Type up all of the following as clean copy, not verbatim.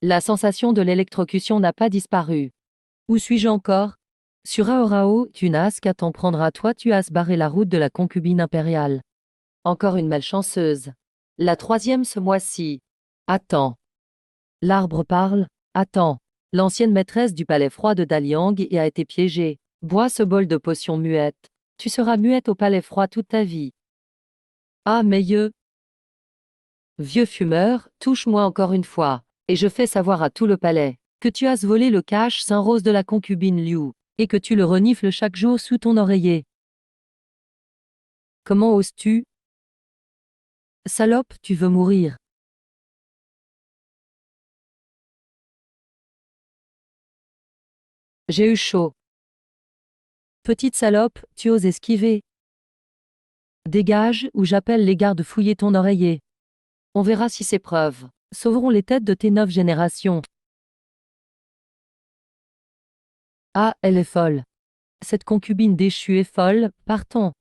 La sensation de l'électrocution n'a pas disparu. Où suis-je encore? Sur Aorao, tu n'as qu'à t'en prendre à toi, tu as barré la route de la concubine impériale. Encore une malchanceuse. La troisième ce mois-ci. Attends. L'arbre parle. Attends. L'ancienne maîtresse du palais froid de Daliang y a été piégée. Bois ce bol de potion muette. Tu seras muette au palais froid toute ta vie. Ah, meilleux. Vieux fumeur, touche-moi encore une fois, et je fais savoir à tout le palais que tu as volé le cache Saint-Rose de la concubine Liu, et que tu le renifles chaque jour sous ton oreiller. Comment oses-tu? Salope, tu veux mourir. J'ai eu chaud. Petite salope, tu oses esquiver. Dégage, ou j'appelle les gardes fouiller ton oreiller. On verra si ces preuves sauveront les têtes de tes 9 générations. Ah, elle est folle. Cette concubine déchue est folle, partons.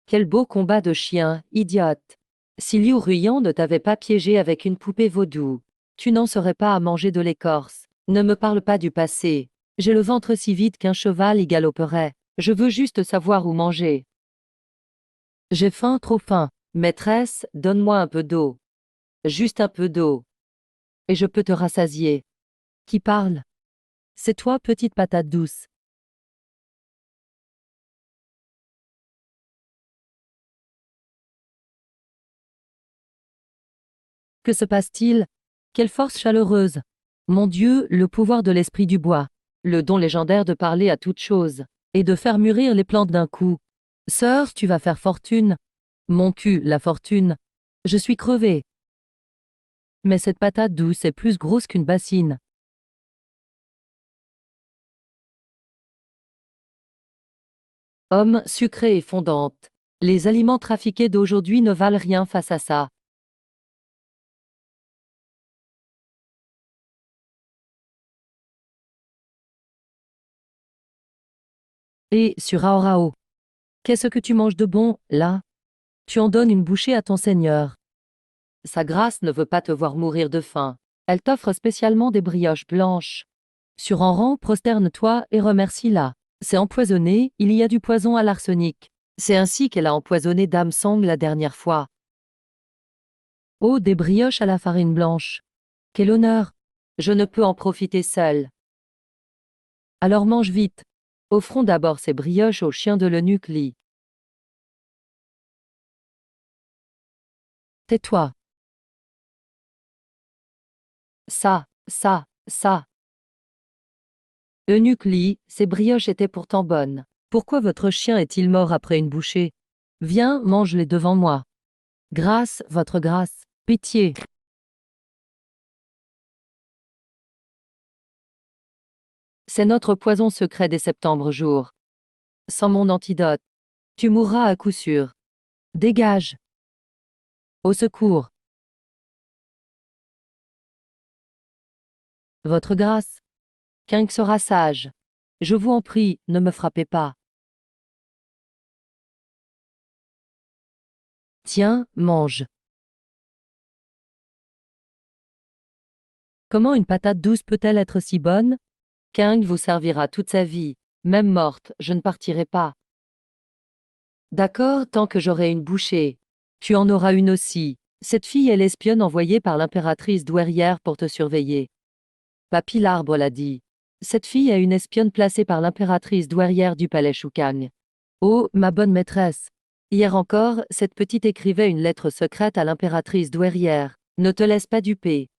Quel beau combat de chiens, idiote. Si Liu Ruyan ne t'avait pas piégé avec une poupée vaudou, tu n'en serais pas à manger de l'écorce. Ne me parle pas du passé. J'ai le ventre si vide qu'un cheval y galoperait. Je veux juste savoir où manger. J'ai faim, trop faim. Maîtresse, donne-moi un peu d'eau. Juste un peu d'eau. Et je peux te rassasier. Qui parle? C'est toi, petite patate douce. Que se passe-t-il? Quelle force chaleureuse! Mon Dieu, le pouvoir de l'esprit du bois. Le don légendaire de parler à toute chose. Et de faire mûrir les plantes d'un coup. Sœur, tu vas faire fortune. Mon cul, la fortune. Je suis crevé. Mais cette patate douce est plus grosse qu'une bassine. Homme, sucrée et fondante. Les aliments trafiqués d'aujourd'hui ne valent rien face à ça. Et, sur Aorao. Qu'est-ce que tu manges de bon, là? Tu en donnes une bouchée à ton seigneur. Sa grâce ne veut pas te voir mourir de faim. Elle t'offre spécialement des brioches blanches. Sur Enran, prosterne-toi et remercie-la. C'est empoisonné, il y a du poison à l'arsenic. C'est ainsi qu'elle a empoisonné Dame Sang la dernière fois. Oh, des brioches à la farine blanche. Quel honneur! Je ne peux en profiter seul. Alors mange vite. Offrons d'abord ces brioches au chien de l'eunuque Li. Tais-toi. Ça. Eunuque Li, ces brioches étaient pourtant bonnes. Pourquoi votre chien est-il mort après une bouchée? Viens, mange-les devant moi. Grâce, votre grâce. Pitié. C'est notre poison secret des septembre jours. Sans mon antidote, tu mourras à coup sûr. Dégage. Au secours. Votre grâce. King sera sage. Je vous en prie, ne me frappez pas. Tiens, mange. Comment une patate douce peut-elle être si bonne? King vous servira toute sa vie. Même morte, je ne partirai pas. D'accord, tant que j'aurai une bouchée. Tu en auras une aussi. Cette fille est l'espionne envoyée par l'impératrice douairière pour te surveiller. Papy l'arbre l'a dit. Cette fille est une espionne placée par l'impératrice douairière du palais Shukang. Oh, ma bonne maîtresse. Hier encore, cette petite écrivait une lettre secrète à l'impératrice douairière. Ne te laisse pas duper.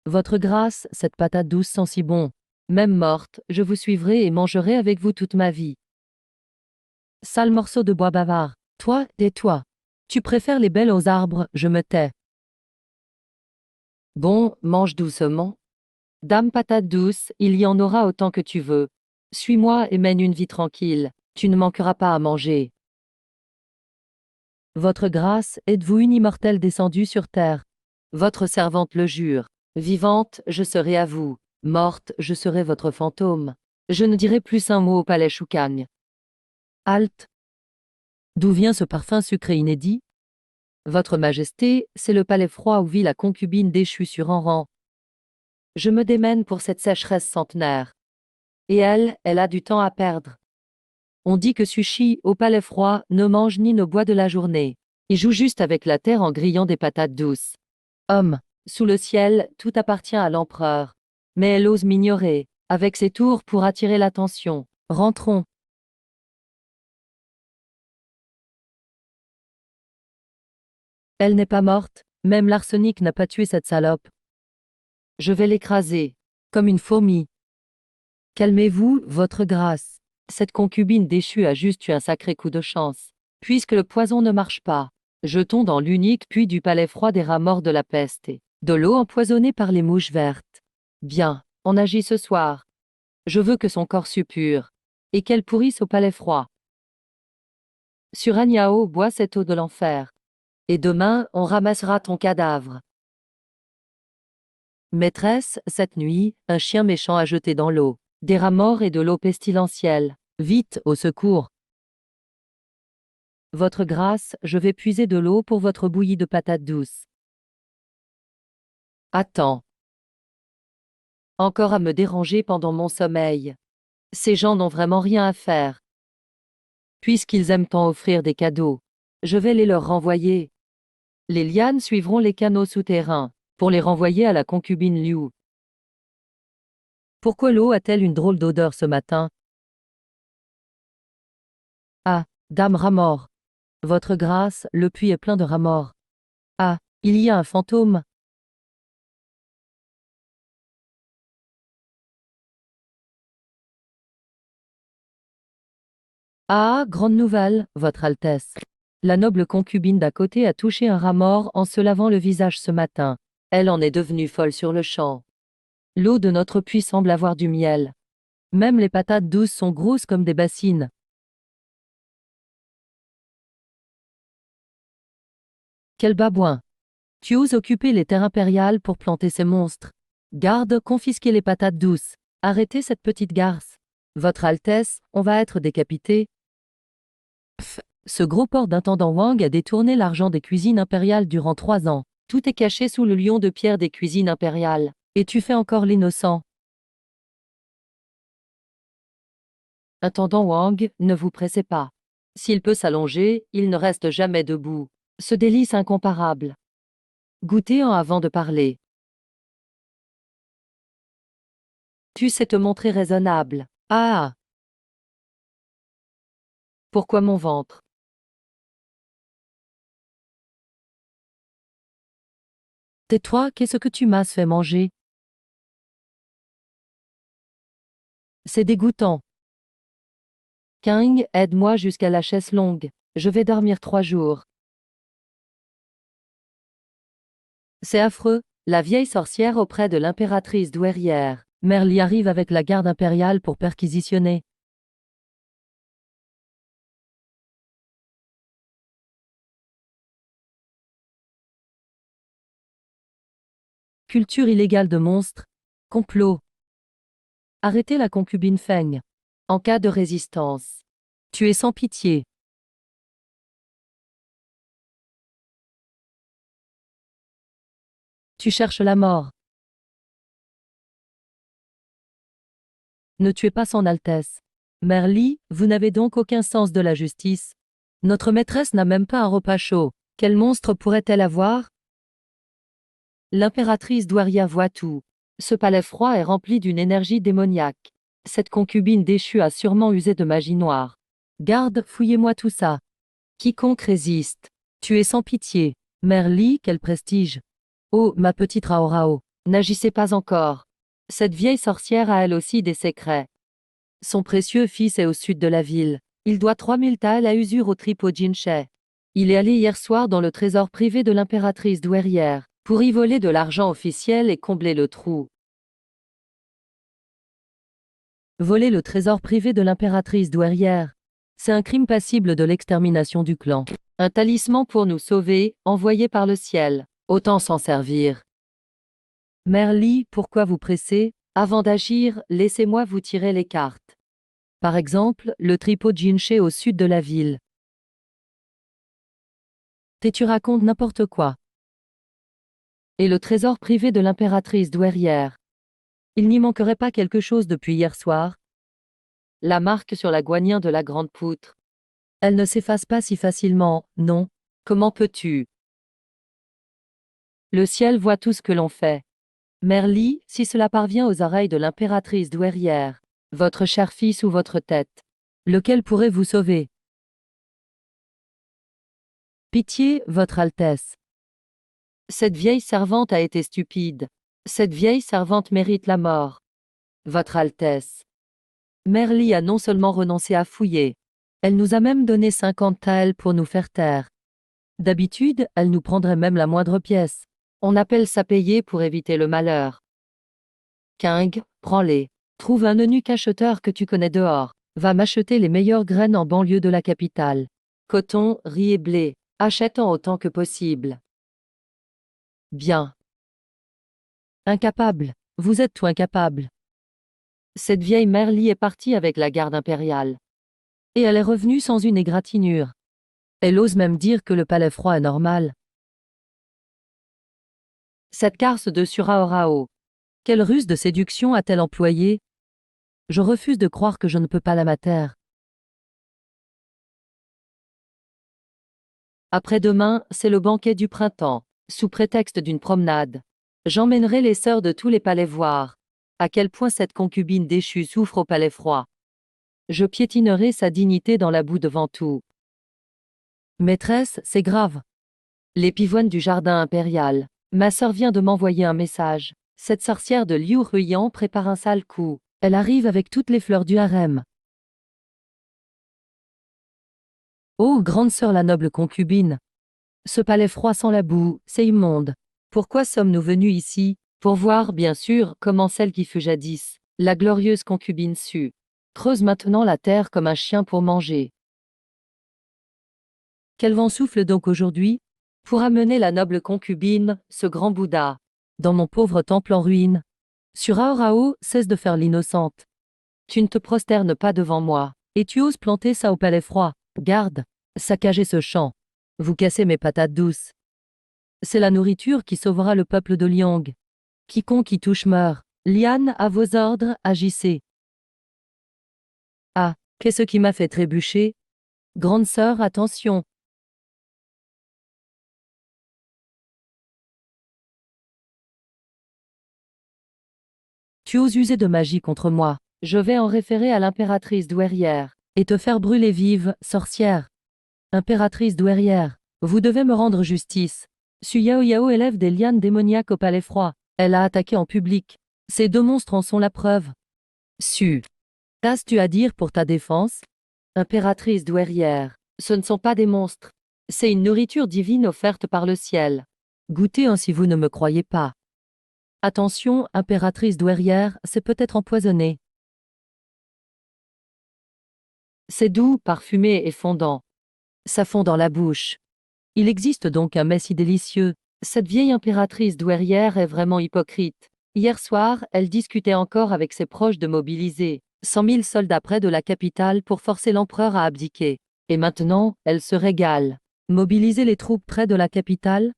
Votre grâce, cette patate douce sent si bon. Même morte, je vous suivrai et mangerai avec vous toute ma vie. Sale morceau de bois bavard. Toi, tais-toi. Tu préfères les belles aux arbres, je me tais. Bon, mange doucement. Dame patate douce, il y en aura autant que tu veux. Suis-moi et mène une vie tranquille. Tu ne manqueras pas à manger. Votre grâce, êtes-vous une immortelle descendue sur terre? Votre servante le jure. Vivante, je serai à vous. Morte, je serai votre fantôme. Je ne dirai plus un mot au palais Choucagne. Halte. D'où vient ce parfum sucré inédit? Votre Majesté, c'est le palais froid où vit la concubine déchue sur Enran. Je me démène pour cette sécheresse centenaire. Et elle a du temps à perdre. On dit que Sushi, au palais froid, ne mange ni ne boit de la journée. Il joue juste avec la terre en grillant des patates douces. Homme, sous le ciel, tout appartient à l'empereur. Mais elle ose m'ignorer, avec ses tours pour attirer l'attention. Rentrons. Elle n'est pas morte, même l'arsenic n'a pas tué cette salope. Je vais l'écraser, comme une fourmi. Calmez-vous, votre grâce. Cette concubine déchue a juste eu un sacré coup de chance. Puisque le poison ne marche pas, jetons dans l'unique puits du palais froid des rats morts de la peste et de l'eau empoisonnée par les mouches vertes. Bien, on agit ce soir. Je veux que son corps suppure, et qu'elle pourrisse au palais froid. Sur Agnao, bois cette eau de l'enfer. Et demain, on ramassera ton cadavre. Maîtresse, cette nuit, un chien méchant a jeté dans l'eau des rats morts et de l'eau pestilentielle. Vite, au secours. Votre grâce, je vais puiser de l'eau pour votre bouillie de patates douces. Attends. Encore à me déranger pendant mon sommeil. Ces gens n'ont vraiment rien à faire. Puisqu'ils aiment tant offrir des cadeaux, je vais les leur renvoyer. Les lianes suivront les canaux souterrains, pour les renvoyer à la concubine Liu. Pourquoi l'eau a-t-elle une drôle d'odeur ce matin? Ah, dame rat mort. Votre grâce, le puits est plein de rats morts. Ah, il y a un fantôme. Ah, grande nouvelle, Votre Altesse. La noble concubine d'à côté a touché un rat mort en se lavant le visage ce matin. Elle en est devenue folle sur le champ. L'eau de notre puits semble avoir du miel. Même les patates douces sont grosses comme des bassines. Quel babouin! Tu oses occuper les terres impériales pour planter ces monstres. Garde, confisquez les patates douces. Arrêtez cette petite garce. Votre Altesse, on va être décapité. Pff, ce gros porc d'intendant Wang a détourné l'argent des cuisines impériales durant 3 ans. Tout est caché sous le lion de pierre des cuisines impériales. Et tu fais encore l'innocent. Intendant Wang, ne vous pressez pas. S'il peut s'allonger, il ne reste jamais debout. Ce délice incomparable. Goûtez-en avant de parler. Tu sais te montrer raisonnable. Ah! Pourquoi mon ventre? Tais-toi, qu'est-ce que tu m'as fait manger? C'est dégoûtant. King, aide-moi jusqu'à la chaise longue. Je vais dormir 3 jours. C'est affreux. La vieille sorcière auprès de l'impératrice douairière. Merly arrive avec la garde impériale pour perquisitionner. Culture illégale de monstres. Complot. Arrêtez la concubine Feng. En cas de résistance. Tu es sans pitié. Tu cherches la mort. Ne tuez pas son Altesse. Merly, vous n'avez donc aucun sens de la justice. Notre maîtresse n'a même pas un repas chaud. Quel monstre pourrait-elle avoir? L'impératrice Douaria voit tout. Ce palais froid est rempli d'une énergie démoniaque. Cette concubine déchue a sûrement usé de magie noire. Garde, fouillez-moi tout ça. Quiconque résiste. Tu es sans pitié. Merly, quel prestige. Oh, ma petite Raorao, n'agissez pas encore. Cette vieille sorcière a elle aussi des secrets. Son précieux fils est au sud de la ville. Il doit 3000 thalles à usure au tripot Jinche. Il est allé hier soir dans le trésor privé de l'impératrice douairière, pour y voler de l'argent officiel et combler le trou. Voler le trésor privé de l'impératrice douairière. C'est un crime passible de l'extermination du clan. Un talisman pour nous sauver, envoyé par le ciel. Autant s'en servir. Merly, pourquoi vous pressez? Avant d'agir, laissez-moi vous tirer les cartes. Par exemple, le tripot Jinche au sud de la ville. Tu racontes n'importe quoi. Et le trésor privé de l'impératrice douairière. Il n'y manquerait pas quelque chose depuis hier soir? La marque sur la goignine de la grande poutre. Elle ne s'efface pas si facilement, non? Comment peux-tu? Le ciel voit tout ce que l'on fait. Merli, si cela parvient aux oreilles de l'impératrice douairière, votre cher fils ou votre tête, lequel pourrait vous sauver? Pitié, votre Altesse. Cette vieille servante a été stupide. Cette vieille servante mérite la mort. Votre Altesse. Merli a non seulement renoncé à fouiller, elle nous a même donné 50 taels pour nous faire taire. D'habitude, elle nous prendrait même la moindre pièce. On appelle ça payer pour éviter le malheur. King, prends-les. Trouve un eunuque acheteur que tu connais dehors. Va m'acheter les meilleures graines en banlieue de la capitale. Coton, riz et blé. Achète-en autant que possible. Bien. Incapable. Vous êtes tout incapable. Cette vieille Merli est partie avec la garde impériale. Et elle est revenue sans une égratignure. Elle ose même dire que le palais froid est normal. Cette garce de Suraorao. Quelle ruse de séduction a-t-elle employée? Je refuse de croire que je ne peux pas la mater. Après-demain, c'est le banquet du printemps, sous prétexte d'une promenade. J'emmènerai les sœurs de tous les palais voir à quel point cette concubine déchue souffre au palais froid. Je piétinerai sa dignité dans la boue devant tout. Maîtresse, c'est grave. Les pivoines du jardin impérial. Ma sœur vient de m'envoyer un message. Cette sorcière de Liu Ruyan prépare un sale coup. Elle arrive avec toutes les fleurs du harem. Oh, grande sœur la noble concubine! Ce palais froid sans la boue, c'est immonde. Pourquoi sommes-nous venus ici? Pour voir, bien sûr, comment celle qui fut jadis, la glorieuse concubine Su, creuse maintenant la terre comme un chien pour manger. Quel vent souffle donc aujourd'hui? Pour amener la noble concubine, ce grand Bouddha, dans mon pauvre temple en ruine. Suraorao, cesse de faire l'innocente. Tu ne te prosternes pas devant moi, et tu oses planter ça au palais froid. Garde, saccagez ce champ. Vous cassez mes patates douces. C'est la nourriture qui sauvera le peuple de Liang. Quiconque y touche meurt. Liane, à vos ordres, agissez. Ah, qu'est-ce qui m'a fait trébucher? Grande sœur, attention. Tu oses user de magie contre moi. Je vais en référer à l'impératrice douairière, et te faire brûler vive, sorcière. Impératrice douairière, vous devez me rendre justice. Su Yao Yao élève des lianes démoniaques au palais froid. Elle a attaqué en public. Ces deux monstres en sont la preuve. Su. Qu'as-tu à dire pour ta défense? Impératrice douairière, ce ne sont pas des monstres. C'est une nourriture divine offerte par le ciel. Goûtez si vous ne me croyez pas. Attention, impératrice douairière, c'est peut-être empoisonné. C'est doux, parfumé et fondant. Ça fond dans la bouche. Il existe donc un mets si délicieux. Cette vieille impératrice douairière est vraiment hypocrite. Hier soir, elle discutait encore avec ses proches de mobiliser 100 000 soldats près de la capitale pour forcer l'empereur à abdiquer. Et maintenant, elle se régale. Mobiliser les troupes près de la capitale?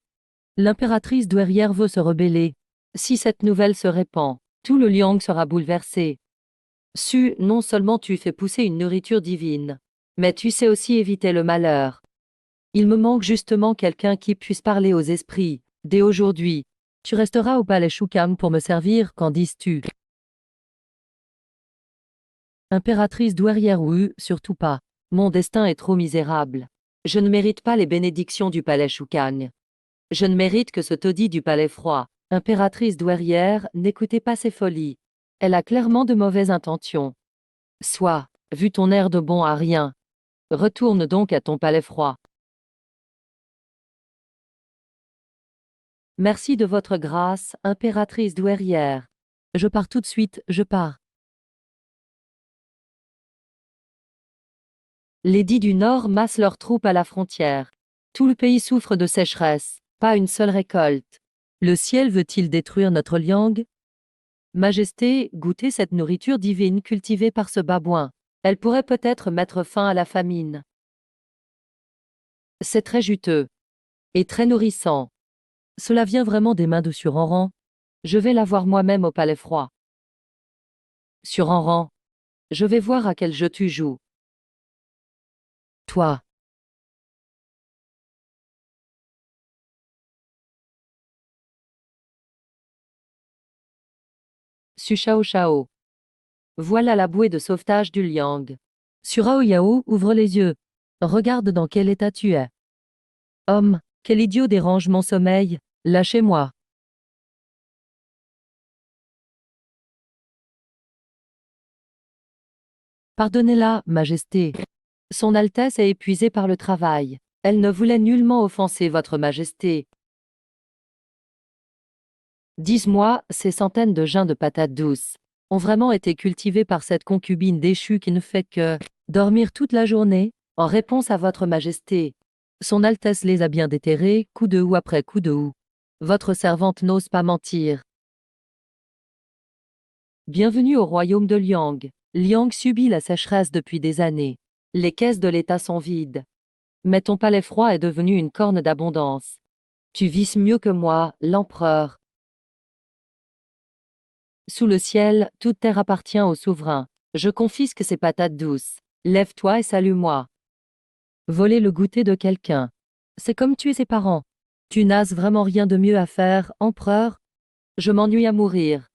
L'impératrice douairière veut se rebeller. Si cette nouvelle se répand, tout le Liang sera bouleversé. Su, non seulement tu fais pousser une nourriture divine, mais tu sais aussi éviter le malheur. Il me manque justement quelqu'un qui puisse parler aux esprits. Dès aujourd'hui, tu resteras au palais Shukam pour me servir, qu'en dis-tu? Impératrice douairière Wu, surtout pas. Mon destin est trop misérable. Je ne mérite pas les bénédictions du palais Shukang. Je ne mérite que ce taudis du palais froid. Impératrice douairière, n'écoutez pas ses folies. Elle a clairement de mauvaises intentions. Sois, vu ton air de bon à rien. Retourne donc à ton palais froid. Merci de votre grâce, impératrice douairière. Je pars tout de suite, je pars. Les dits du Nord massent leurs troupes à la frontière. Tout le pays souffre de sécheresse, pas une seule récolte. Le ciel veut-il détruire notre Liang? Majesté, goûtez cette nourriture divine cultivée par ce babouin. Elle pourrait peut-être mettre fin à la famine. C'est très juteux. Et très nourrissant. Cela vient vraiment des mains de Suranran. Je vais la voir moi-même au palais froid. Suranran. Je vais voir à quel jeu tu joues. Toi. Su Shao Shao. Voilà la bouée de sauvetage du Liang. Surao Yao ouvre les yeux. Regarde dans quel état tu es. Homme, quel idiot dérange mon sommeil, lâchez-moi. Pardonnez-la, Majesté. Son Altesse est épuisée par le travail. Elle ne voulait nullement offenser votre Majesté. Dis-moi, ces centaines de grains de patates douces ont vraiment été cultivés par cette concubine déchue qui ne fait que dormir toute la journée, en réponse à votre Majesté. Son Altesse les a bien déterrés, coup de houx après coup de houx. Votre servante n'ose pas mentir. Bienvenue au royaume de Liang. Liang subit la sécheresse depuis des années. Les caisses de l'État sont vides. Mais ton palais froid est devenu une corne d'abondance. Tu vis mieux que moi, l'empereur. Sous le ciel, toute terre appartient au souverain. Je confisque ces patates douces. Lève-toi et salue-moi. Voler le goûter de quelqu'un. C'est comme tuer ses parents. Tu n'as vraiment rien de mieux à faire, empereur? Je m'ennuie à mourir.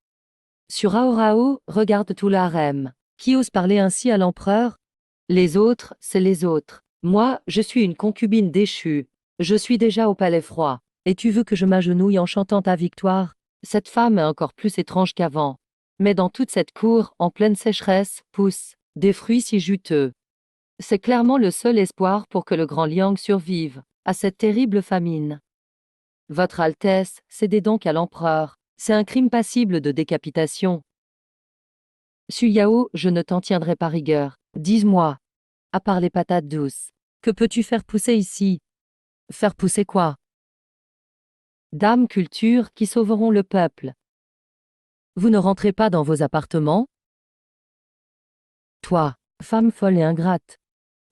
Sur Rao, regarde tout le harem. Qui ose parler ainsi à l'empereur? Les autres, c'est les autres. Moi, je suis une concubine déchue. Je suis déjà au palais froid. Et tu veux que je m'agenouille en chantant ta victoire? Cette femme est encore plus étrange qu'avant. Mais dans toute cette cour, en pleine sécheresse, poussent des fruits si juteux. C'est clairement le seul espoir pour que le grand Liang survive à cette terrible famine. Votre Altesse, cédez donc à l'empereur. C'est un crime passible de décapitation. Su Yao, je ne t'en tiendrai pas rigueur. Dis-moi, à part les patates douces, que peux-tu faire pousser ici? Faire pousser quoi? Dames culture qui sauveront le peuple. Vous ne rentrez pas dans vos appartements? Toi, femme folle et ingrate.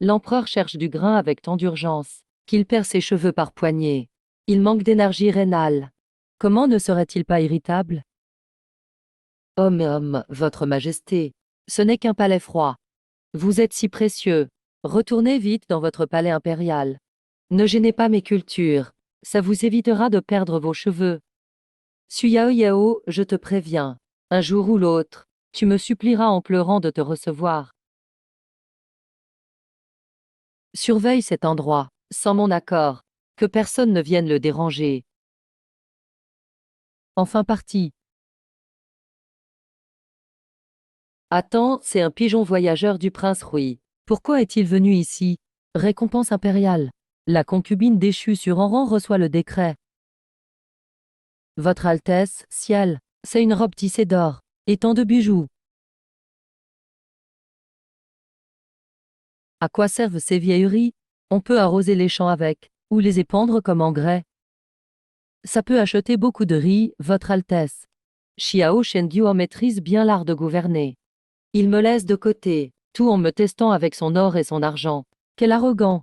L'empereur cherche du grain avec tant d'urgence qu'il perd ses cheveux par poignées. Il manque d'énergie rénale. Comment ne serait-il pas irritable? Homme, votre majesté, ce n'est qu'un palais froid. Vous êtes si précieux. Retournez vite dans votre palais impérial. Ne gênez pas mes cultures. Ça vous évitera de perdre vos cheveux. Suyao Yao, je te préviens. Un jour ou l'autre, tu me supplieras en pleurant de te recevoir. Surveille cet endroit, sans mon accord. Que personne ne vienne le déranger. Enfin parti. Attends, c'est un pigeon voyageur du prince Rui. Pourquoi est-il venu ici? Récompense impériale. La concubine déchue sur Enran reçoit le décret. Votre Altesse, ciel, c'est une robe tissée d'or, et tant de bijoux. À quoi servent ces vieilleries? On peut arroser les champs avec, ou les épandre comme engrais. Ça peut acheter beaucoup de riz, Votre Altesse. Xiao Shengyuo en maîtrise bien l'art de gouverner. Il me laisse de côté, tout en me testant avec son or et son argent. Quel arrogant!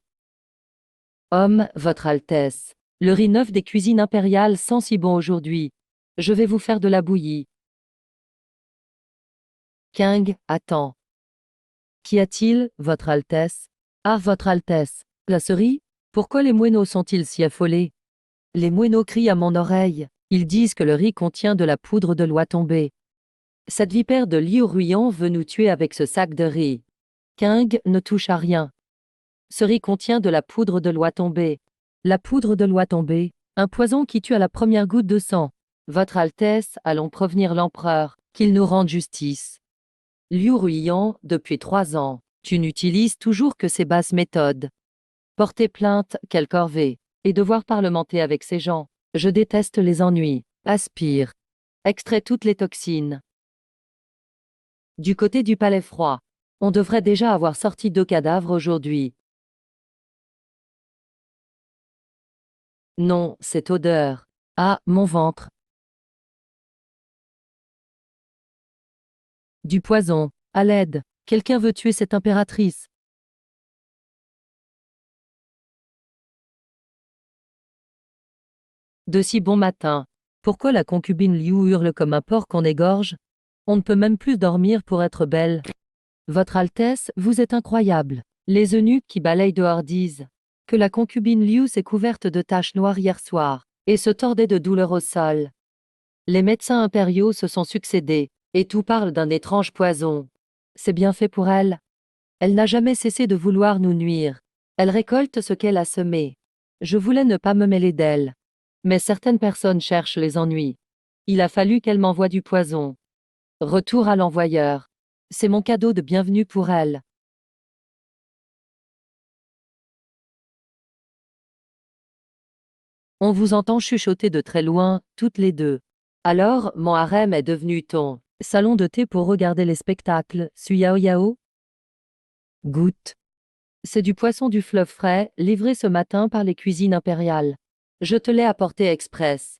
Homme, Votre Altesse, le riz neuf des cuisines impériales sent si bon aujourd'hui. Je vais vous faire de la bouillie. King, attends. Qu'y a-t-il, Votre Altesse? Ah, Votre Altesse, la cerise? Pourquoi les moineaux sont-ils si affolés? Les moineaux crient à mon oreille. Ils disent que le riz contient de la poudre de loi tombée. Cette vipère de Liu Ruyan veut nous tuer avec ce sac de riz. King ne touche à rien. Ce riz contient de la poudre de loi tombée. La poudre de loi tombée, un poison qui tue à la première goutte de sang. Votre Altesse, allons prévenir l'empereur, qu'il nous rende justice. Liu Ruyan, depuis 3 ans, tu n'utilises toujours que ces basses méthodes. Porter plainte, quelle corvée. Et devoir parlementer avec ces gens. Je déteste les ennuis. Aspire. Extrait toutes les toxines. Du côté du palais froid, on devrait déjà avoir sorti 2 cadavres aujourd'hui. Non, cette odeur. Ah, mon ventre. Du poison. À l'aide. Quelqu'un veut tuer cette impératrice. De si bon matin. Pourquoi la concubine Liu hurle comme un porc qu'on égorge? On ne peut même plus dormir pour être belle. Votre Altesse, vous êtes incroyable. Les eunuques qui balayent dehors disent que la concubine Liu s'est couverte de taches noires hier soir, et se tordait de douleur au sol. Les médecins impériaux se sont succédés, et tout parle d'un étrange poison. C'est bien fait pour elle. Elle n'a jamais cessé de vouloir nous nuire. Elle récolte ce qu'elle a semé. Je voulais ne pas me mêler d'elle. Mais certaines personnes cherchent les ennuis. Il a fallu qu'elle m'envoie du poison. Retour à l'envoyeur. C'est mon cadeau de bienvenue pour elle. On vous entend chuchoter de très loin, toutes les deux. Alors, mon harem est devenu ton salon de thé pour regarder les spectacles, Suyao Yao? Goûte. C'est du poisson du fleuve frais, livré ce matin par les cuisines impériales. Je te l'ai apporté express.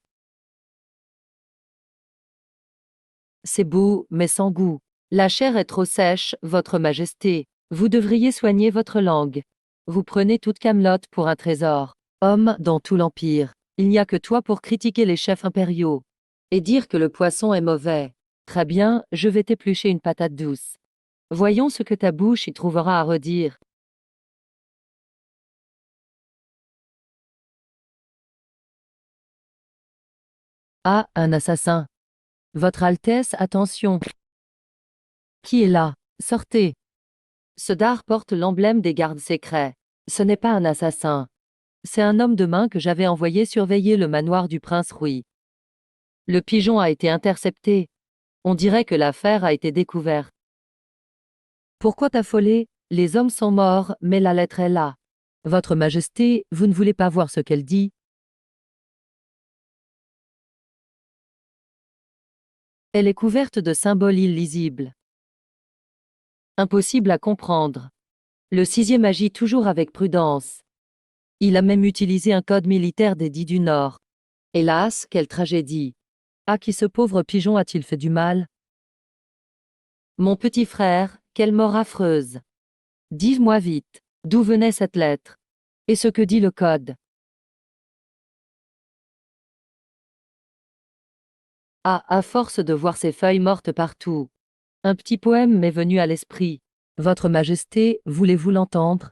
C'est beau, mais sans goût. La chair est trop sèche, Votre Majesté. Vous devriez soigner votre langue. Vous prenez toute Camelot pour un trésor. Homme dans tout l'Empire. Il n'y a que toi pour critiquer les chefs impériaux. Et dire que le poisson est mauvais. Très bien, je vais t'éplucher une patate douce. Voyons ce que ta bouche y trouvera à redire. Ah, un assassin. Votre Altesse, attention. Qui est là? Sortez. Ce dard porte l'emblème des gardes secrets. Ce n'est pas un assassin. C'est un homme de main que j'avais envoyé surveiller le manoir du prince Rui. Le pigeon a été intercepté. On dirait que l'affaire a été découverte. Pourquoi t'affoler? Les hommes sont morts, mais la lettre est là. Votre Majesté, vous ne voulez pas voir ce qu'elle dit? Elle est couverte de symboles illisibles. Impossible à comprendre. Le 6e agit toujours avec prudence. Il a même utilisé un code militaire des dits du Nord. Hélas, quelle tragédie. À qui ce pauvre pigeon a-t-il fait du mal? Mon petit frère, quelle mort affreuse. Dis-moi vite, d'où venait cette lettre? Et ce que dit le code? Ah, à force de voir ces feuilles mortes partout. Un petit poème m'est venu à l'esprit. Votre Majesté, voulez-vous l'entendre?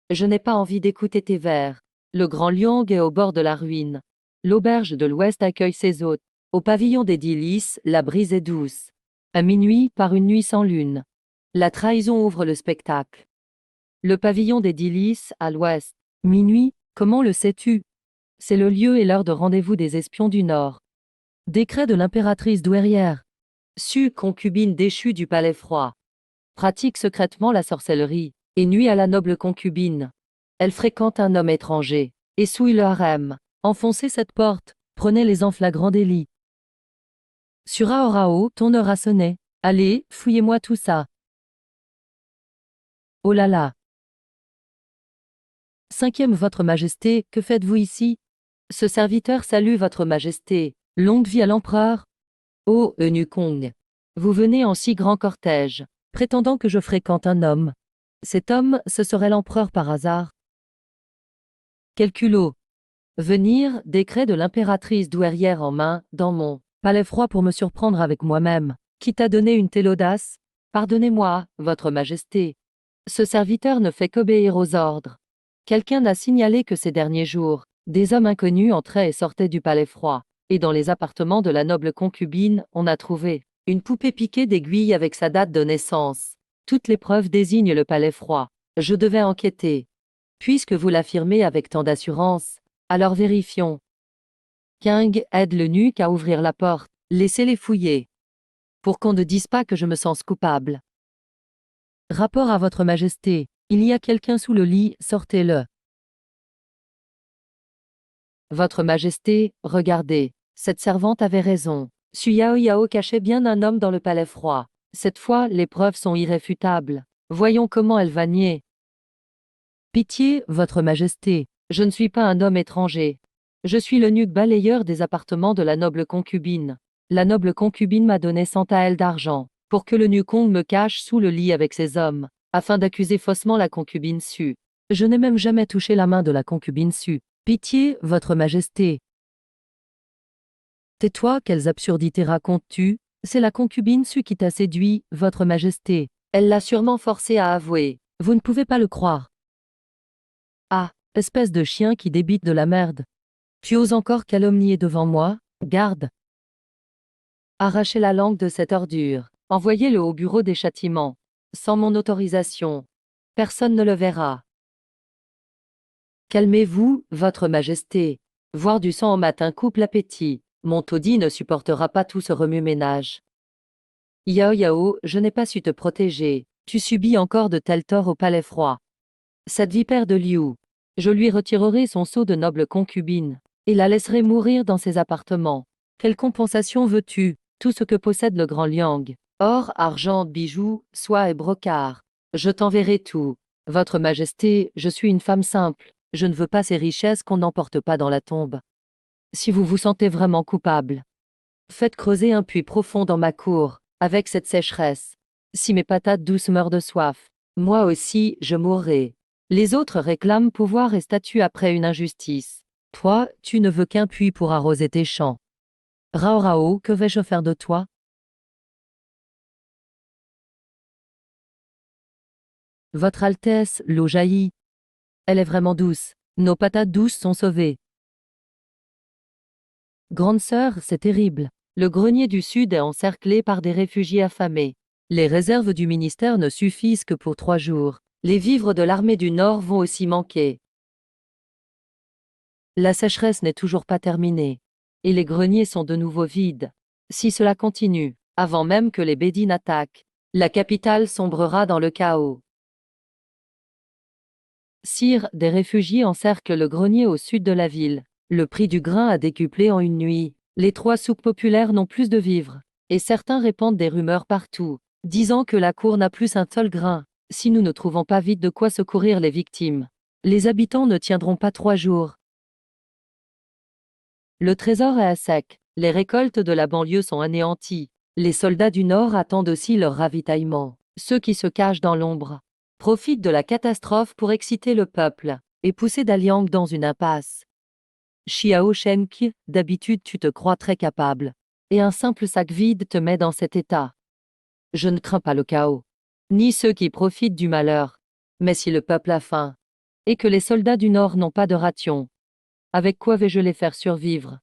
Je n'ai pas envie d'écouter tes vers. Le Grand Liong est au bord de la ruine. L'auberge de l'Ouest accueille ses hôtes. Au pavillon des Délices, la brise est douce. À minuit, par une nuit sans lune. La trahison ouvre le spectacle. Le pavillon des Délices, à l'ouest. Minuit, comment le sais-tu? C'est le lieu et l'heure de rendez-vous des espions du Nord. Décret de l'impératrice douairière. Su concubine déchue du palais froid. Pratique secrètement la sorcellerie, et nuit à la noble concubine. Elle fréquente un homme étranger, et souille le harem. Enfoncez cette porte, prenez-les en flagrant délit. Sur Aorao, ton heure a sonné. Allez, fouillez-moi tout ça. Oh là là. 5e Votre Majesté, que faites-vous ici? Ce serviteur salue Votre Majesté. Longue vie à l'empereur. Oh, Eunuchong. Vous venez en si grand cortège, prétendant que je fréquente un homme. Cet homme, ce serait l'empereur par hasard. Quel culot. Venir, décret de l'impératrice douairière en main, dans mon palais froid pour me surprendre avec moi-même. Qui t'a donné une telle audace? Pardonnez-moi, Votre Majesté. Ce serviteur ne fait qu'obéir aux ordres. Quelqu'un a signalé que ces derniers jours, des hommes inconnus entraient et sortaient du palais froid, et dans les appartements de la noble concubine, on a trouvé une poupée piquée d'aiguilles avec sa date de naissance. Toutes les preuves désignent le palais froid. Je devais enquêter. Puisque vous l'affirmez avec tant d'assurance, alors vérifions. King aide l'eunuque à ouvrir la porte. Laissez-les fouiller. Pour qu'on ne dise pas que je me sens coupable. Rapport à Votre Majesté. Il y a quelqu'un sous le lit, sortez-le. Votre Majesté, regardez. Cette servante avait raison. Suyao Yao cachait bien un homme dans le palais froid. Cette fois, les preuves sont irréfutables. Voyons comment elle va nier. Pitié, Votre Majesté. Je ne suis pas un homme étranger. Je suis l'eunuque balayeur des appartements de la noble concubine. La noble concubine m'a donné 100 taels d'argent, pour que l'eunuchong me cache sous le lit avec ses hommes, afin d'accuser faussement la concubine Su. Je n'ai même jamais touché la main de la concubine Su. Pitié, Votre Majesté. Tais-toi, quelles absurdités racontes-tu? C'est la concubine Su qui t'a séduit, Votre Majesté. Elle l'a sûrement forcé à avouer. Vous ne pouvez pas le croire. Ah, espèce de chien qui débite de la merde. Tu oses encore calomnier devant moi? Garde. Arrachez la langue de cette ordure. Envoyez-le au bureau des châtiments. Sans mon autorisation. Personne ne le verra. Calmez-vous, Votre Majesté. Voir du sang au matin coupe l'appétit. Mon taudis ne supportera pas tout ce remue-ménage. Yao Yao, je n'ai pas su te protéger. Tu subis encore de tels torts au palais froid. Cette vipère de Liu. Je lui retirerai son sceau de noble concubine, et la laisserai mourir dans ses appartements. Quelle compensation veux-tu? Tout ce que possède le grand Liang. Or, argent, bijoux, soie et brocart. Je t'enverrai tout. Votre Majesté, je suis une femme simple. Je ne veux pas ces richesses qu'on n'emporte pas dans la tombe. Si vous vous sentez vraiment coupable, faites creuser un puits profond dans ma cour, avec cette sécheresse. Si mes patates douces meurent de soif, moi aussi, je mourrai. Les autres réclament pouvoir et statut après une injustice. Toi, tu ne veux qu'un puits pour arroser tes champs. Rao Rao, que vais-je faire de toi? Votre Altesse, l'eau jaillit. Elle est vraiment douce. Nos patates douces sont sauvées. Grande sœur, c'est terrible. Le grenier du Sud est encerclé par des réfugiés affamés. Les réserves du ministère ne suffisent que pour 3 jours. Les vivres de l'armée du Nord vont aussi manquer. La sécheresse n'est toujours pas terminée. Et les greniers sont de nouveau vides. Si cela continue, avant même que les Bédines attaquent, la capitale sombrera dans le chaos. Sire, des réfugiés encerclent le grenier au sud de la ville. Le prix du grain a décuplé en une nuit. Les 3 souks populaires n'ont plus de vivres. Et certains répandent des rumeurs partout, disant que la cour n'a plus un seul grain. Si nous ne trouvons pas vite de quoi secourir les victimes, les habitants ne tiendront pas 3 jours. Le trésor est à sec. Les récoltes de la banlieue sont anéanties. Les soldats du Nord attendent aussi leur ravitaillement. Ceux qui se cachent dans l'ombre profitent de la catastrophe pour exciter le peuple et pousser Daliang dans une impasse. Xiao Shenqi, d'habitude tu te crois très capable. Et un simple sac vide te met dans cet état. Je ne crains pas le chaos, ni ceux qui profitent du malheur. Mais si le peuple a faim, et que les soldats du Nord n'ont pas de ration, avec quoi vais-je les faire survivre?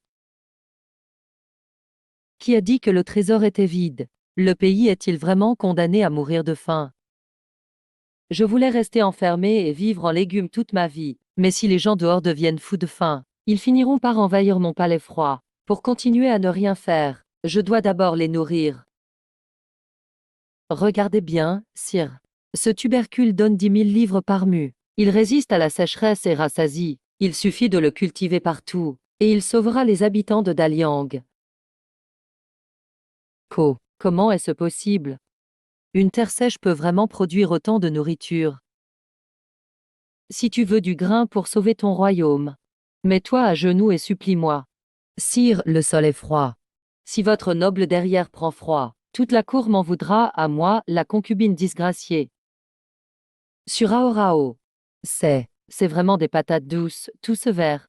Qui a dit que le trésor était vide? Le pays est-il vraiment condamné à mourir de faim? Je voulais rester enfermé et vivre en légumes toute ma vie, mais si les gens dehors deviennent fous de faim, ils finiront par envahir mon palais froid. Pour continuer à ne rien faire, je dois d'abord les nourrir. Regardez bien, sire. Ce tubercule donne 10 000 livres par mue. Il résiste à la sécheresse et rassasie. Il suffit de le cultiver partout, et il sauvera les habitants de Daliang. Comment est-ce possible? Une terre sèche peut vraiment produire autant de nourriture. Si tu veux du grain pour sauver ton royaume, mets-toi à genoux et supplie-moi. Sire, le sol est froid. Si votre noble derrière prend froid, toute la cour m'en voudra, à moi, la concubine disgraciée. Sur Rao Rao. C'est vraiment des patates douces, tout ce vert.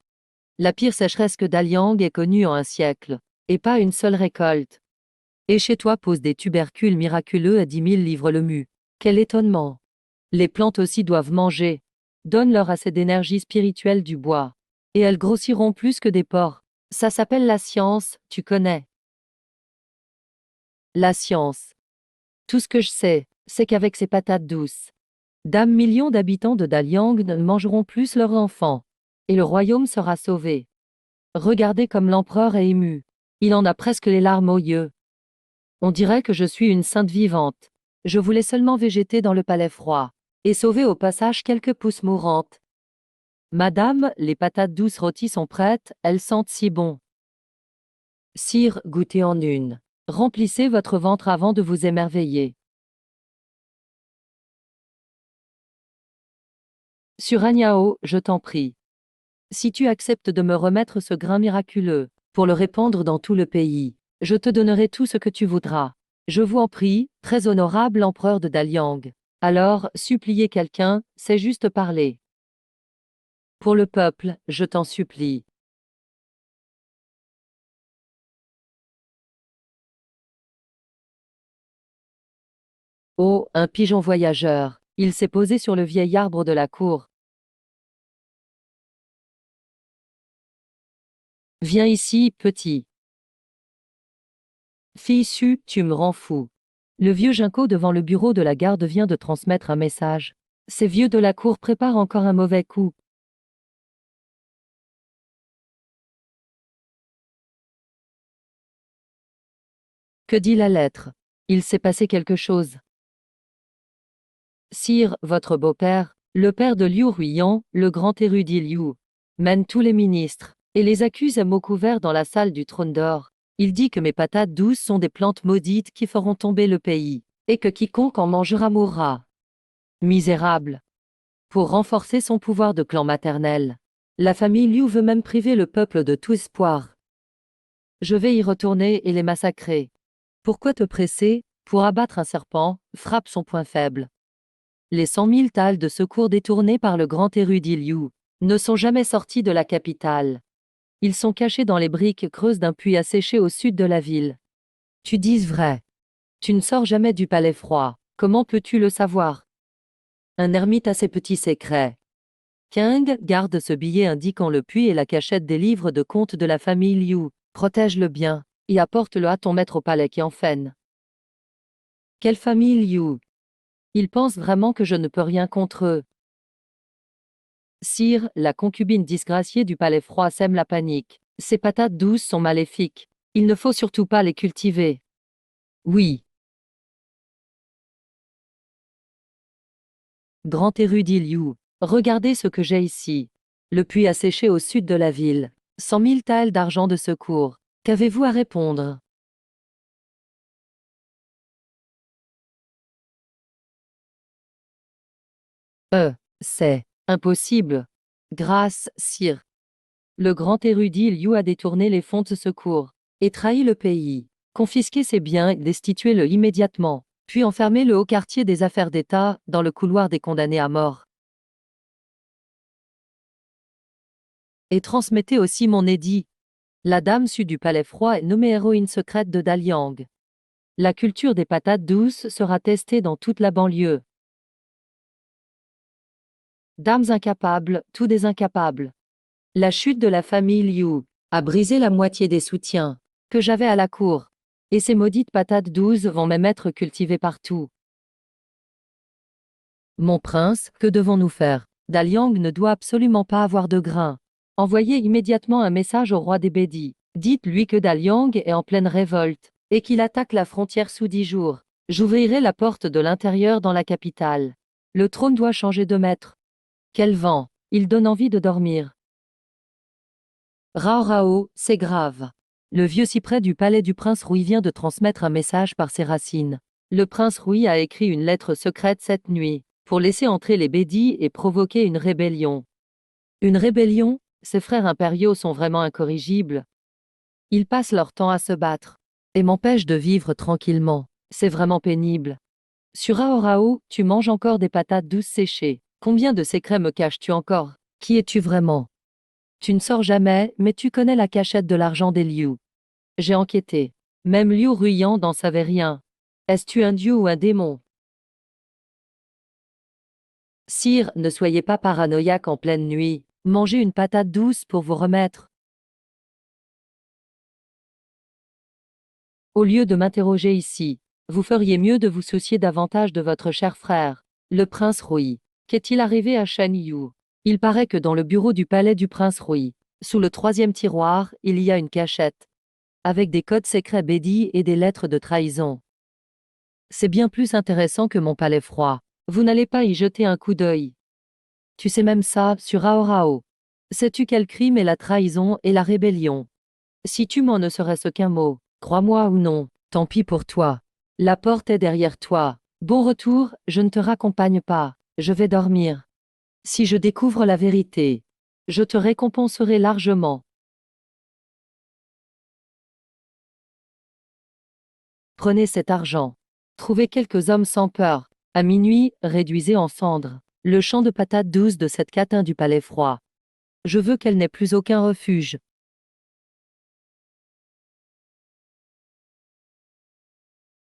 La pire sécheresse que Daliang ait connue en un siècle, et pas une seule récolte. Et chez toi pose des tubercules miraculeux à 10 000 livres le mu. Quel étonnement! Les plantes aussi doivent manger. Donne-leur assez d'énergie spirituelle du bois. Et elles grossiront plus que des porcs. Ça s'appelle la science, tu connais. La science. Tout ce que je sais, c'est qu'avec ces patates douces, millions d'habitants de Daliang ne mangeront plus leurs enfants. Et le royaume sera sauvé. Regardez comme l'empereur est ému. Il en a presque les larmes aux yeux. On dirait que je suis une sainte vivante. Je voulais seulement végéter dans le palais froid, et sauver au passage quelques pousses mourantes. Madame, les patates douces rôties sont prêtes, elles sentent si bon. Sire, goûtez en une. Remplissez votre ventre avant de vous émerveiller. Sur Agnao, je t'en prie. Si tu acceptes de me remettre ce grain miraculeux, pour le répandre dans tout le pays, je te donnerai tout ce que tu voudras. Je vous en prie, très honorable empereur de Daliang. Alors, supplier quelqu'un, c'est juste parler. Pour le peuple, je t'en supplie. Oh, un pigeon voyageur. Il s'est posé sur le vieil arbre de la cour. Viens ici, petit. Fichu, tu me rends fou. Le vieux Junco devant le bureau de la garde vient de transmettre un message. Ces vieux de la cour préparent encore un mauvais coup. Que dit la lettre? Il s'est passé quelque chose. Sire, votre beau-père, le père de Liu Ruiyan, le grand érudit Liu, mène tous les ministres, et les accuse à mots couverts dans la salle du trône d'or. Il dit que mes patates douces sont des plantes maudites qui feront tomber le pays, et que quiconque en mangera mourra. Misérable. Pour renforcer son pouvoir de clan maternel, la famille Liu veut même priver le peuple de tout espoir. Je vais y retourner et les massacrer. Pourquoi te presser? Pour abattre un serpent, frappe son point faible. Les 100 000 thalles de secours détournés par le grand érudit Liu ne sont jamais sortis de la capitale. Ils sont cachés dans les briques creuses d'un puits asséché au sud de la ville. Tu dis vrai. Tu ne sors jamais du palais froid. Comment peux-tu le savoir? Un ermite a ses petits secrets. King garde ce billet indiquant le puits et la cachette des livres de comptes de la famille Liu. Protège-le bien et apporte-le à ton maître au palais Qianfen. Quelle famille Liu? Ils pensent vraiment que je ne peux rien contre eux. Sire, la concubine disgraciée du palais froid sème la panique. Ces patates douces sont maléfiques. Il ne faut surtout pas les cultiver. Oui. Grand érudit Liu, regardez ce que j'ai ici. Le puits asséché au sud de la ville. 100 000 thalles d'argent de secours. Qu'avez-vous à répondre? C'est impossible. Grâce, sire. Le grand érudit Liu a détourné les fonds de secours et trahi le pays. Confisquez ses biens et destituez-le immédiatement, puis enfermez le haut quartier des affaires d'État dans le couloir des condamnés à mort. Et transmettez aussi mon édit. La dame Su du Palais Froid est nommée héroïne secrète de Daliang. La culture des patates douces sera testée dans toute la banlieue. Dames incapables, tous des incapables. La chute de la famille Liu a brisé la moitié des soutiens que j'avais à la cour. Et ces maudites patates douces vont même être cultivées partout. Mon prince, que devons-nous faire? Daliang ne doit absolument pas avoir de grain. Envoyez immédiatement un message au roi des Bédis. Dites-lui que Daliang est en pleine révolte et qu'il attaque la frontière sous 10 jours. J'ouvrirai la porte de l'intérieur dans la capitale. Le trône doit changer de maître. Quel vent! Il donne envie de dormir. Rao Rao, c'est grave. Le vieux cyprès du palais du prince Rui vient de transmettre un message par ses racines. Le prince Rui a écrit une lettre secrète cette nuit, pour laisser entrer les Bédis et provoquer une rébellion. Une rébellion? Ses frères impériaux sont vraiment incorrigibles. Ils passent leur temps à se battre, et m'empêchent de vivre tranquillement. C'est vraiment pénible. Sur Rao Rao, tu manges encore des patates douces séchées. Combien de secrets me caches-tu encore? Qui es-tu vraiment? Tu ne sors jamais, mais tu connais la cachette de l'argent des Liu. J'ai enquêté. Même Liu Ruiyan n'en savait rien. Es-tu un dieu ou un démon? Sire, ne soyez pas paranoïaque en pleine nuit. Mangez une patate douce pour vous remettre. Au lieu de m'interroger ici, vous feriez mieux de vous soucier davantage de votre cher frère, le prince Rui. Qu'est-il arrivé à Shen Yu? Il paraît que dans le bureau du palais du prince Rui, sous le 3e tiroir, il y a une cachette, avec des codes secrets Bédi et des lettres de trahison. C'est bien plus intéressant que mon palais froid. Vous n'allez pas y jeter un coup d'œil. Tu sais même ça, sur Rao Rao. Sais-tu quel crime est la trahison et la rébellion? Si tu m'en ne serait-ce qu'un mot, crois-moi ou non, tant pis pour toi. La porte est derrière toi. Bon retour, je ne te raccompagne pas, je vais dormir. Si je découvre la vérité, je te récompenserai largement. Prenez cet argent. Trouvez quelques hommes sans peur. À minuit, réduisez en cendres le champ de patates douces de cette catin du palais froid. Je veux qu'elle n'ait plus aucun refuge.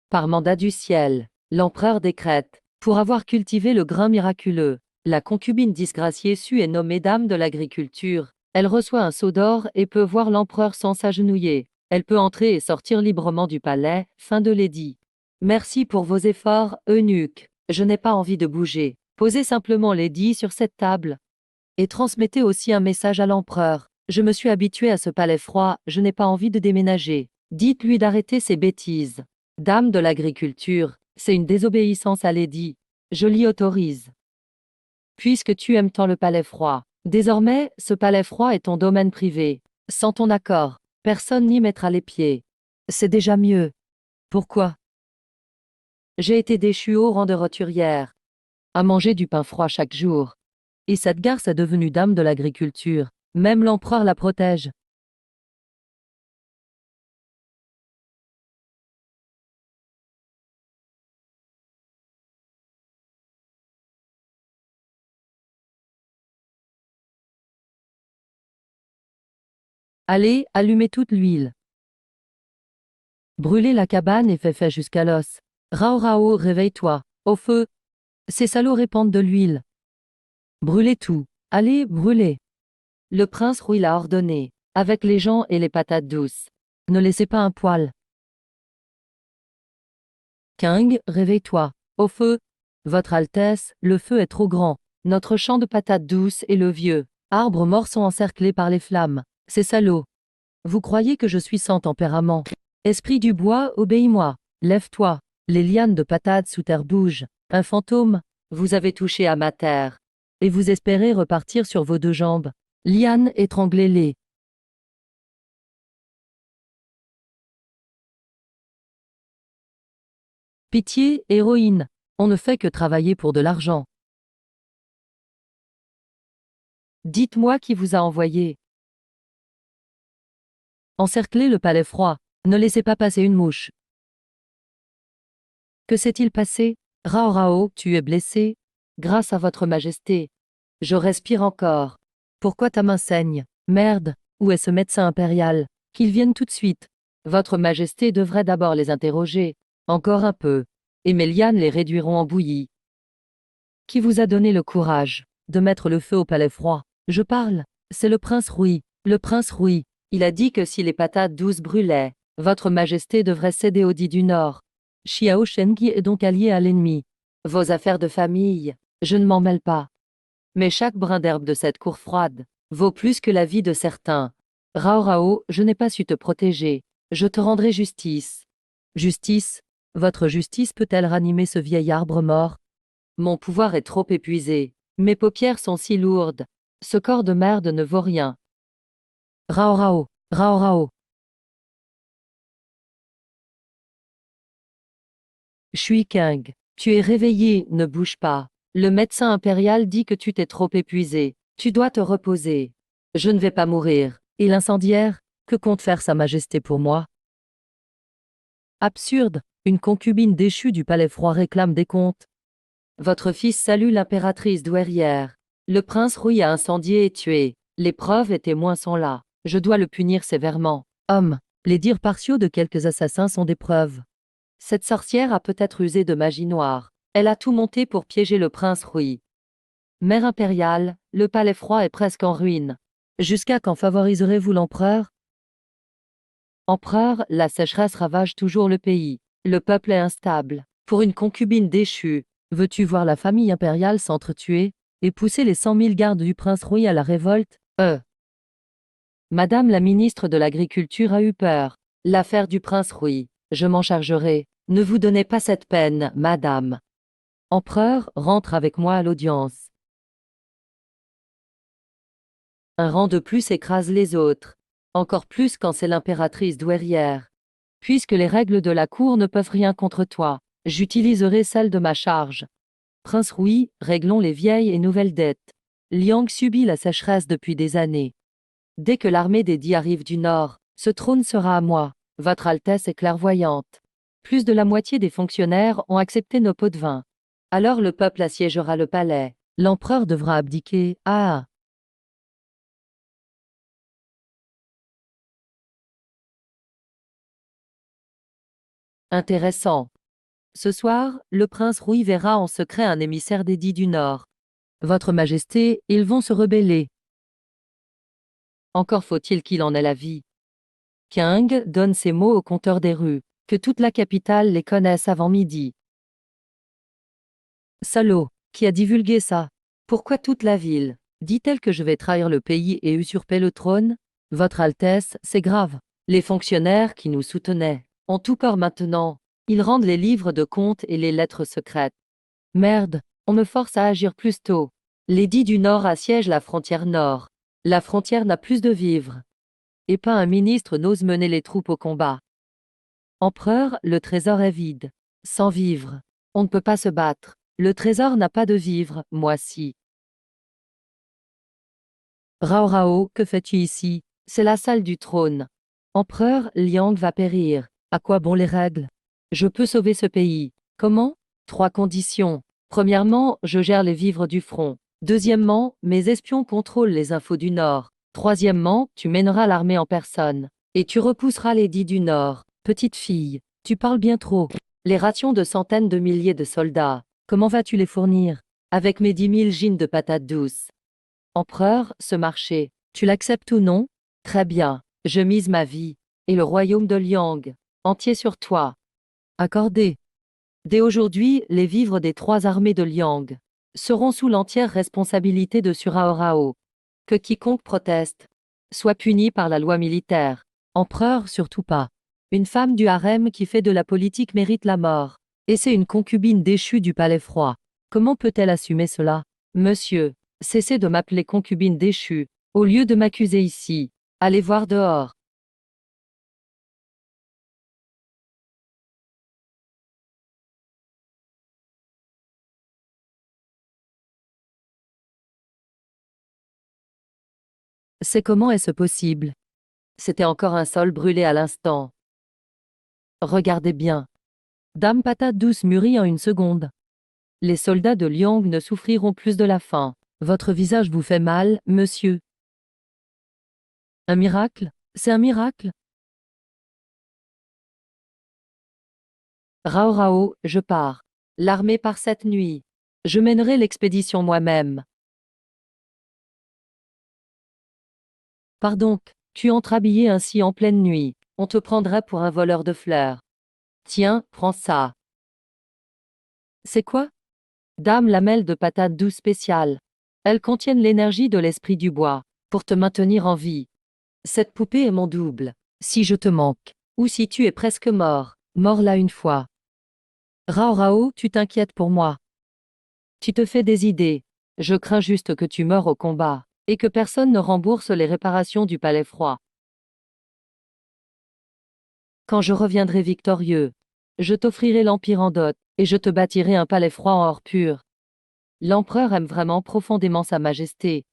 Par mandat du ciel, l'empereur décrète, pour avoir cultivé le grain miraculeux, la concubine disgraciée sue est nommée dame de l'agriculture. Elle reçoit un sceau d'or et peut voir l'empereur sans s'agenouiller. Elle peut entrer et sortir librement du palais. Fin de l'édit. Merci pour vos efforts, eunuque. Je n'ai pas envie de bouger. Posez simplement l'édit sur cette table. Et transmettez aussi un message à l'empereur. Je me suis habitué à ce palais froid, je n'ai pas envie de déménager. Dites-lui d'arrêter ses bêtises. Dame de l'agriculture, c'est une désobéissance à l'édit. Je l'y autorise. Puisque tu aimes tant le palais froid, désormais, ce palais froid est ton domaine privé. Sans ton accord, personne n'y mettra les pieds. C'est déjà mieux. Pourquoi? J'ai été déchue au rang de roturière, à manger du pain froid chaque jour. Et cette garce est devenue dame de l'agriculture. Même l'empereur la protège. Allez, allumez toute l'huile. Brûlez la cabane et fais jusqu'à l'os. Rao Rao, réveille-toi. Au feu. Ces salauds répandent de l'huile. Brûlez tout. Allez, brûlez. Le prince Rui l'a ordonné. Avec les gens et les patates douces. Ne laissez pas un poil. King, réveille-toi. Au feu. Votre Altesse, le feu est trop grand. Notre champ de patates douces et le vieux arbre mort sont encerclés par les flammes. Ces salauds. Vous croyez que je suis sans tempérament? Esprit du bois, obéis-moi. Lève-toi. Les lianes de patates sous terre bougent. Un fantôme. Vous avez touché à ma terre. Et vous espérez repartir sur vos deux jambes. Lianes, étranglez-les. Pitié, héroïne. On ne fait que travailler pour de l'argent. Dites-moi qui vous a envoyé. Encerclez le palais froid. Ne laissez pas passer une mouche. Que s'est-il passé? Rao Rao, tu es blessé? Grâce à votre majesté. Je respire encore. Pourquoi ta main saigne? Merde, où est ce médecin impérial? Qu'il vienne tout de suite. Votre majesté devrait d'abord les interroger. Encore un peu. Et mes lianes les réduiront en bouillie. Qui vous a donné le courage de mettre le feu au palais froid? Je parle. C'est le prince Rui. Le prince Rui. Il a dit que si les patates douces brûlaient, votre majesté devrait céder au dit du Nord. Xiao Shengi est donc allié à l'ennemi. Vos affaires de famille, je ne m'en mêle pas. Mais chaque brin d'herbe de cette cour froide vaut plus que la vie de certains. Rao Rao, je n'ai pas su te protéger. Je te rendrai justice. Justice? Votre justice peut-elle ranimer ce vieil arbre mort? Mon pouvoir est trop épuisé. Mes paupières sont si lourdes. Ce corps de merde ne vaut rien. Rao Rao, Rao Rao. Shui King, tu es réveillé, ne bouge pas. Le médecin impérial dit que tu t'es trop épuisé. Tu dois te reposer. Je ne vais pas mourir. Et l'incendiaire? Que compte faire Sa Majesté pour moi? Absurde, une concubine déchue du palais froid réclame des comptes. Votre fils salue l'impératrice douairière. Le prince Rui a incendié et tué. Les preuves et témoins sont là. Je dois le punir sévèrement. Homme, les dires partiaux de quelques assassins sont des preuves. Cette sorcière a peut-être usé de magie noire. Elle a tout monté pour piéger le prince Rui. Mère impériale, le palais froid est presque en ruine. Jusqu'à quand favoriserez-vous l'empereur? Empereur, la sécheresse ravage toujours le pays. Le peuple est instable. Pour une concubine déchue, veux-tu voir la famille impériale s'entretuer et pousser les 100 000 gardes du prince Rui à la révolte? Madame la ministre de l'Agriculture a eu peur. L'affaire du prince Rui, je m'en chargerai. Ne vous donnez pas cette peine, madame. Empereur, rentre avec moi à l'audience. Un rang de plus écrase les autres. Encore plus quand c'est l'impératrice douairière. Puisque les règles de la cour ne peuvent rien contre toi, j'utiliserai celles de ma charge. Prince Rui, réglons les vieilles et nouvelles dettes. Liang subit la sécheresse depuis des années. Dès que l'armée des Dix arrive du nord, ce trône sera à moi. Votre Altesse est clairvoyante. Plus de la moitié des fonctionnaires ont accepté nos pots de vin. Alors le peuple assiégera le palais. L'empereur devra abdiquer. Ah! Intéressant. Ce soir, le prince Rui verra en secret un émissaire des dix du Nord. Votre Majesté, ils vont se rebeller. Encore faut-il qu'il en ait l'avis. King donne ces mots au compteur des rues, que toute la capitale les connaisse avant midi. Salaud, qui a divulgué ça? Pourquoi toute la ville dit-elle que je vais trahir le pays et usurper le trône? Votre Altesse, c'est grave. Les fonctionnaires qui nous soutenaient ont tout peur maintenant. Ils rendent les livres de comptes et les lettres secrètes. Merde, on me force à agir plus tôt. Les dix du Nord assiègent la frontière Nord. La frontière n'a plus de vivres. Et pas un ministre n'ose mener les troupes au combat. Empereur, le trésor est vide. Sans vivres, on ne peut pas se battre. Le trésor n'a pas de vivres, moi si. Rao Rao, que fais-tu ici? C'est la salle du trône. Empereur, Liang va périr. À quoi bon les règles? Je peux sauver ce pays. Comment? 3 conditions. Premièrement, je gère les vivres du front. Deuxièmement, mes espions contrôlent les infos du Nord. Troisièmement, tu mèneras l'armée en personne. Et tu repousseras les dix du Nord. Petite fille, tu parles bien trop. Les rations de centaines de milliers de soldats, comment vas-tu les fournir? Avec mes 10 000 jeans de patates douces. Empereur, ce marché, tu l'acceptes ou non? Très bien, je mise ma vie, et le royaume de Liang, entier sur toi. Accordé. Dès aujourd'hui, les vivres des 3 armées de Liang seront sous l'entière responsabilité de Surao Rao. Que quiconque proteste soit puni par la loi militaire. Empereur, surtout pas. Une femme du harem qui fait de la politique mérite la mort. Et c'est une concubine déchue du palais froid. Comment peut-elle assumer cela? Monsieur, cessez de m'appeler concubine déchue. Au lieu de m'accuser ici, allez voir dehors. C'est comment est-ce possible? C'était encore un sol brûlé à l'instant. Regardez bien. Dame patate douce mûrit en une seconde. Les soldats de Liang ne souffriront plus de la faim. Votre visage vous fait mal, monsieur. Un miracle? C'est un miracle? Rao Rao, je pars. L'armée part cette nuit. Je mènerai l'expédition moi-même. Pardon, tu entres habillé ainsi en pleine nuit. On te prendrait pour un voleur de fleurs. Tiens, prends ça. C'est quoi? Dame lamelle de patates douces spéciales. Elles contiennent l'énergie de l'esprit du bois, pour te maintenir en vie. Cette poupée est mon double. Si je te manque, ou si tu es presque mort, mort là une fois. Rao Rao, tu t'inquiètes pour moi. Tu te fais des idées. Je crains juste que tu meures au combat, et que personne ne rembourse les réparations du palais froid. Quand je reviendrai victorieux, je t'offrirai l'Empire en dot, et je te bâtirai un palais froid en or pur. L'empereur aime vraiment profondément sa majesté.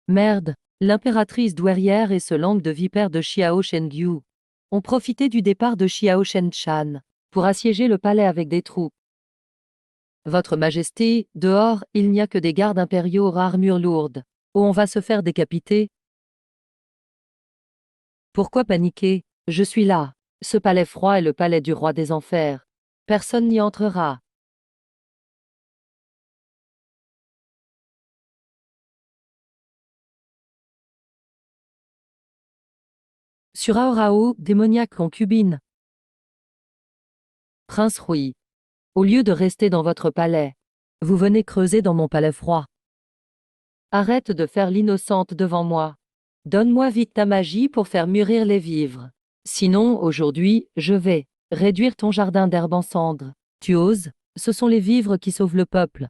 Merde, l'impératrice douairière et ce langue de vipère de Xiao Shengyu ont profité du départ de Xiao Shenchan pour assiéger le palais avec des troupes. Votre Majesté, dehors, il n'y a que des gardes impériaux aux armures lourdes. Où on va se faire décapiter? Pourquoi paniquer? Je suis là. Ce palais froid est le palais du roi des enfers. Personne n'y entrera. Sur Aorao, démoniaque concubine. Prince Rui. Au lieu de rester dans votre palais, vous venez creuser dans mon palais froid. Arrête de faire l'innocente devant moi. Donne-moi vite ta magie pour faire mûrir les vivres. Sinon, aujourd'hui, je vais réduire ton jardin d'herbes en cendres. Tu oses? Ce sont les vivres qui sauvent le peuple.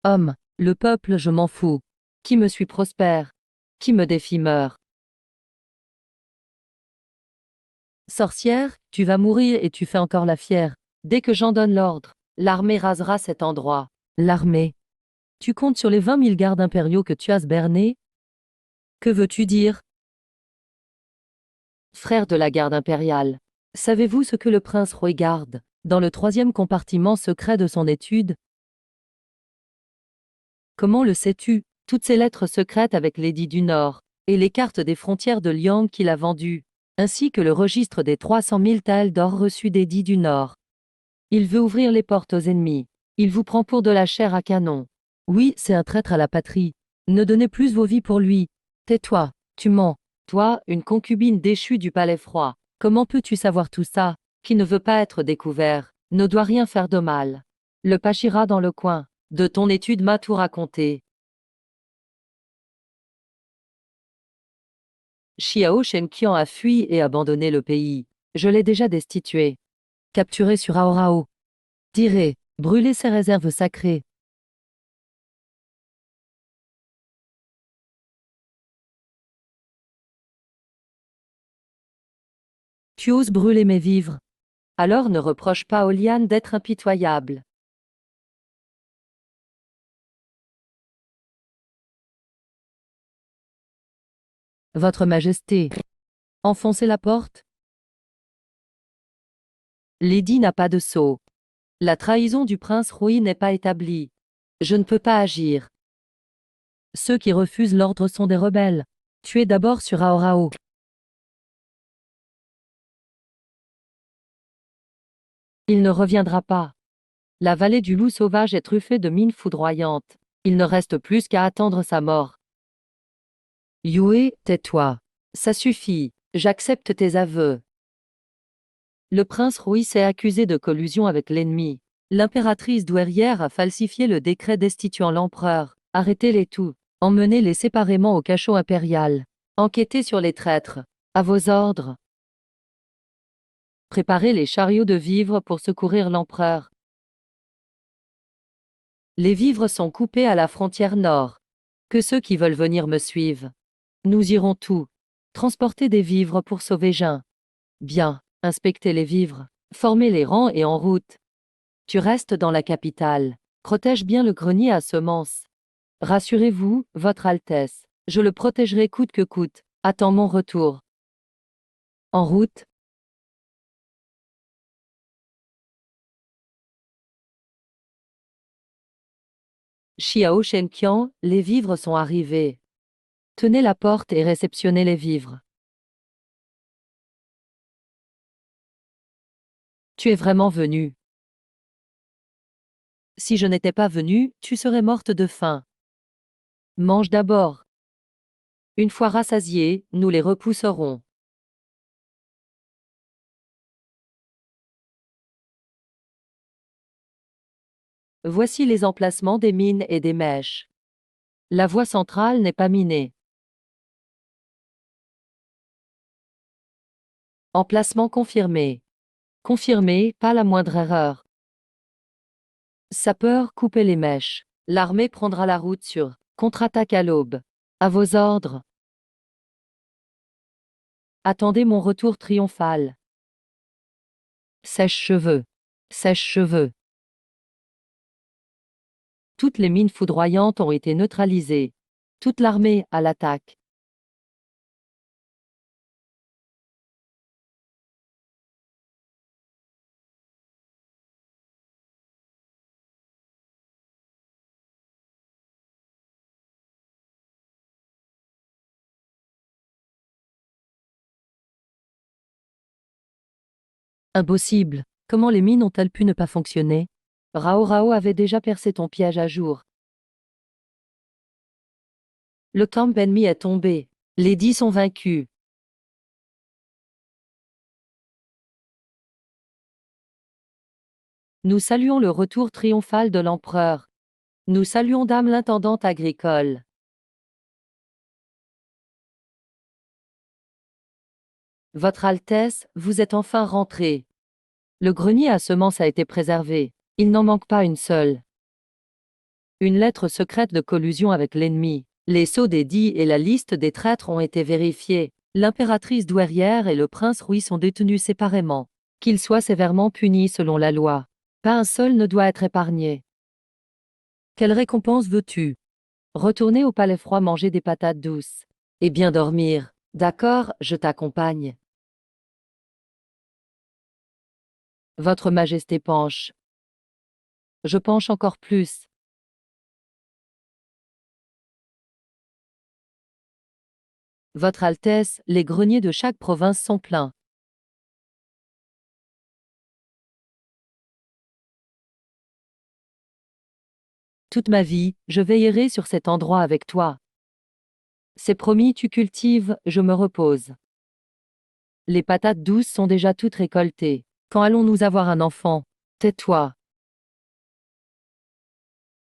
Homme, le peuple, je m'en fous. Qui me suit prospère. Qui me défie meurt. Sorcière, tu vas mourir et tu fais encore la fière. Dès que j'en donne l'ordre, l'armée rasera cet endroit. L'armée. Tu comptes sur les 20 000 gardes impériaux que tu as bernés? Que veux-tu dire? Frère de la garde impériale. Savez-vous ce que le prince Roy garde, dans le 3e compartiment secret de son étude? Comment le sais-tu? Toutes ces lettres secrètes avec Lady du Nord, et les cartes des frontières de Liang qu'il a vendues. ainsi que le registre des 300 000 talents d'or reçus des dits du Nord. Il veut ouvrir les portes aux ennemis. Il vous prend pour de la chair à canon. Oui, c'est un traître à la patrie. Ne donnez plus vos vies pour lui. Tais-toi, tu mens. Toi, une concubine déchue du palais froid. Comment peux-tu savoir tout ça? Qui ne veut pas être découvert, ne doit rien faire de mal. Le Pachira dans le coin. De ton étude m'a tout raconté. Xiao Shenqian a fui et abandonné le pays. Je l'ai déjà destitué. Capturé sur Aorao. Tiré, brûler ses réserves sacrées. Tu oses brûler mes vivres. Alors ne reproche pas aux lianes d'être impitoyables. Votre Majesté. Enfoncez la porte. Lady n'a pas de sceau. La trahison du prince Rui n'est pas établie. Je ne peux pas agir. Ceux qui refusent l'ordre sont des rebelles. Tuez d'abord sur Aorao. Il ne reviendra pas. La vallée du loup sauvage est truffée de mines foudroyantes. Il ne reste plus qu'à attendre sa mort. Yue, tais-toi. Ça suffit, j'accepte tes aveux. Le prince Rui s'est accusé de collusion avec l'ennemi. L'impératrice douairière a falsifié le décret destituant l'empereur. Arrêtez-les tous. Emmenez-les séparément au cachot impérial. Enquêtez sur les traîtres. À vos ordres. Préparez les chariots de vivres pour secourir l'empereur. Les vivres sont coupés à la frontière nord. Que ceux qui veulent venir me suivent. Nous irons tout. Transporter des vivres pour sauver Jin. Bien, inspectez les vivres. Formez les rangs et en route. Tu restes dans la capitale. Protège bien le grenier à semences. Rassurez-vous, Votre Altesse. Je le protégerai coûte que coûte. Attends mon retour. En route. Xiao Shenqian, les vivres sont arrivés. Tenez la porte et réceptionnez les vivres. Tu es vraiment venu. Si je n'étais pas venu, tu serais morte de faim. Mange d'abord. Une fois rassasiés, nous les repousserons. Voici les emplacements des mines et des mèches. La voie centrale n'est pas minée. Emplacement confirmé. Confirmé, pas la moindre erreur. Sapeur, coupez les mèches. L'armée prendra la route sur contre-attaque à l'aube. À vos ordres. Attendez mon retour triomphal. Sèche-cheveux. Sèche-cheveux. Toutes les mines foudroyantes ont été neutralisées. Toute l'armée à l'attaque. Impossible. Comment les mines ont-elles pu ne pas fonctionner? Rao Rao avait déjà percé ton piège à jour. Le camp ennemi est tombé. Les 10 sont vaincus. Nous saluons le retour triomphal de l'empereur. Nous saluons Dame l'intendante agricole. Votre Altesse, vous êtes enfin rentrée. Le grenier à semences a été préservé. Il n'en manque pas une seule. Une lettre secrète de collusion avec l'ennemi. Les sceaux des dits et la liste des traîtres ont été vérifiés. L'impératrice douairière et le prince Rui sont détenus séparément. Qu'ils soient sévèrement punis selon la loi. Pas un seul ne doit être épargné. Quelle récompense veux-tu? Retourner au palais froid manger des patates douces. Et bien dormir. D'accord, je t'accompagne. Votre Majesté penche. Je penche encore plus. « Votre Altesse, les greniers de chaque province sont pleins. Toute ma vie, je veillerai sur cet endroit avec toi. C'est promis, tu cultives, je me repose. Les patates douces sont déjà toutes récoltées. Quand allons-nous avoir un enfant? Tais-toi.